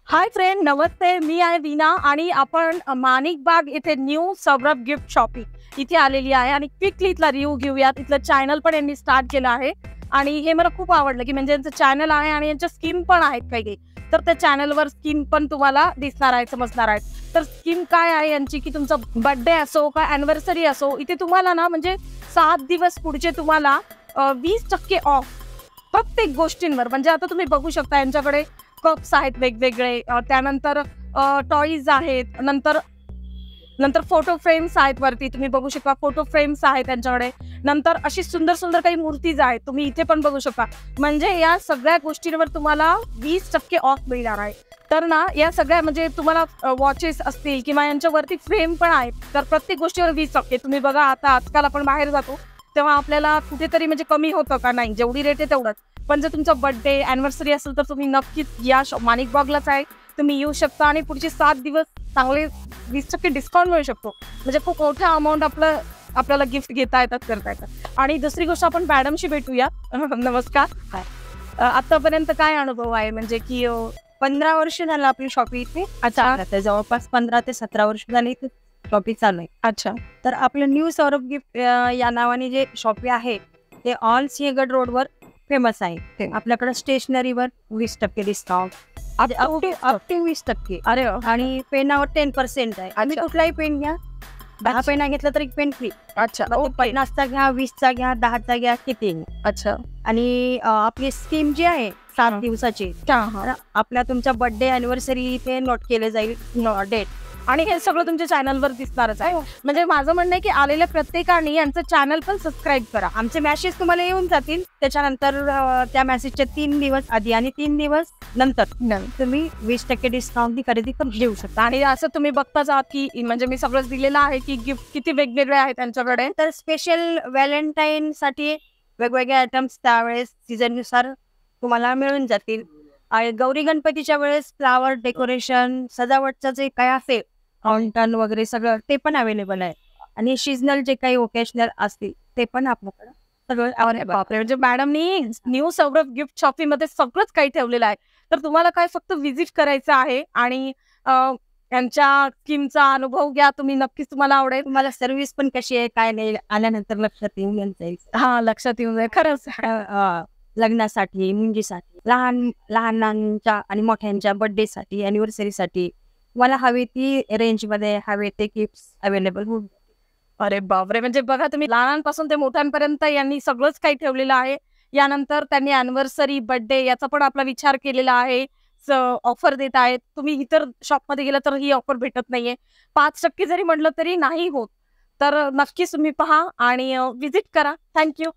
Hi friend, नमस्ते. मी आहे वीणा आणि आपण माणिक बाग इथे न्यू सौरभ गिफ्ट शॉपिंग इथे आलेली आहे आणि क्विकली इथला रिव्ह्यू घेऊयात. इथलं चॅनल पण यांनी स्टार्ट केलं आहे आणि हे मला खूप आवडलं की म्हणजे यांचं चॅनल आहे आणि यांच्या स्कीम पण आहेत काही तर त्या चॅनलवर स्कीम पण तुम्हाला दिसणार आहे, समजणार आहे. तर स्कीम काय आहे यांची की तुमचा बर्थडे असो का अॅनिव्हर्सरी असो, इथे तुम्हाला ना म्हणजे 7 दिवस पुढचे तुम्हाला 20% ऑफ प्रत्येक गोष्टींवर. म्हणजे आता तुम्ही बघू शकता यांच्याकडे कप्स आहेत वेगवेगळे, त्यानंतर टॉईज आहेत, नंतर नंतर फोटो फ्रेम्स आहेत. वरती तुम्ही बघू शकता फोटो फ्रेम्स आहेत त्यांच्याकडे. नंतर अशी सुंदर सुंदर काही मूर्तीज आहेत, तुम्ही इथे पण बघू शकता. म्हणजे या सगळ्या गोष्टींवर तुम्हाला 20% ऑफ मिळणार आहे. तर ना या सगळ्या म्हणजे तुम्हाला वॉचेस असतील किंवा यांच्यावरती फ्रेम पण आहेत, तर प्रत्येक गोष्टीवर 20%. तुम्ही बघा आता आजकाल आपण बाहेर जातो तेव्हा आपल्याला कुठेतरी म्हणजे कमी होतं का, नाही जेवढी रेट आहे तेवढंच. पण जर तुमचा बर्थडे अॅनिव्हर्सरी असेल तर तुम्ही नक्कीच या माणिक बागलाच आहे, तुम्ही येऊ शकता आणि पुढचे 7 दिवस चांगले 20% डिस्काउंट मिळू शकतो. म्हणजे खूप मोठा अमाऊंट आपल्याला गिफ्ट घेता येतात, करता येतात. आणि दुसरी गोष्ट आपण मॅडमशी भेटूया. नमस्कार. आतापर्यंत काय अनुभव आहे, म्हणजे की 15 वर्ष झालं आपली शॉपिंग इथे. अच्छा. जवळपास 15 ते 17 वर्ष झाली इथे शॉपिंग चालू आहे. अच्छा. तर आपलं न्यू सौरभ गिफ्ट या नावाने जे शॉपी आहे ते ऑल सिंहगड रोडवर फेमस आहे. आपल्याकडे स्टेशनरीवर 20% डिस्काउंट, अप टू 20%. अरे आणि पेनावर 10% आहे. आम्ही कुठलाही पेन घ्या, 10 पेना घेतला तरी पेन फ्री. अच्छा. 50चा घ्या, 20चा घ्या, 10चा घ्या, किती. अच्छा. आणि आपली स्कीम जी आहे 7 दिवसाची, आपल्या तुमचा बर्थडे अॅनिव्हर्सरी इथे नोट केले जाईल डेट. आणि हे सगळं तुमच्या चॅनलवर दिसणारच आहे. म्हणजे माझं म्हणणं आहे की आलेल्या प्रत्येकाने यांचं चॅनल पण सबस्क्राईब करा. आमचे मेसेज तुम्हाला येऊन जातील. त्याच्यानंतर त्या मेसेजच्या 3 दिवस आधी आणि 3 दिवस नंतर तुम्ही 20% डिस्काउंट खरेदी करून घेऊ शकता. आणि असं तुम्ही बघताच आहात की म्हणजे मी सगळंच दिलेलं आहे की गिफ्ट किती वेगवेगळे आहेत त्यांच्याकडे. तर स्पेशल व्हॅलेंटाईन साठी वेगवेगळे आयटम्स त्यावेळेस सीझननुसार तुम्हाला मिळून जातील. आणि गौरी गणपतीच्या वेळेस फ्लावर डेकोरेशन, सजावटचं जे काय असेल फाउंटन वगैरे सगळं ते पण अवेलेबल आहे. आणि सीजनल जे काही ओकेशनल असतील ते पण आपल्याकडे सगळं. अरे बापरे, म्हणजे मॅडमनी न्यू सौरभ गिफ्ट शॉपिंग मध्ये सगळंच काही ठेवलेलं आहे. तर तुम्हाला काय फक्त व्हिजिट करायचं आहे आणि यांच्या स्कीमचा अनुभव घ्या तुम्ही, नक्कीच तुम्हाला आवडेल. तुम्हाला सर्व्हिस पण कशी आहे काय नाही आल्यानंतर लक्षात येऊन जाईल. हा, लक्षात येऊन जाईल खरंच. लग्नासाठी, मुंजीसाठी, लहानांच्या आणि मोठ्यांच्या बर्थडेसाठी, अॅनिव्हर्सरीसाठी मला हवी ती रेंजमध्ये हवे ते गिफ्ट्स अवेलेबल होऊन. अरे बापरे, म्हणजे बघा तुम्ही लहानांपासून ते मोठ्यांपर्यंत यांनी सगळंच काही ठेवलेलं आहे. यानंतर त्यांनी अॅनिव्हर्सरी, बर्थडे याचा पण आपला विचार केलेला आहे. ऑफर देत आहेत. तुम्ही इतर शॉपमध्ये गेला तर ही ऑफर भेटत नाहीये. 5% जरी म्हटलं तरी नाही होत. तर नक्कीच तुम्ही पहा आणि व्हिजिट करा. थँक्यू.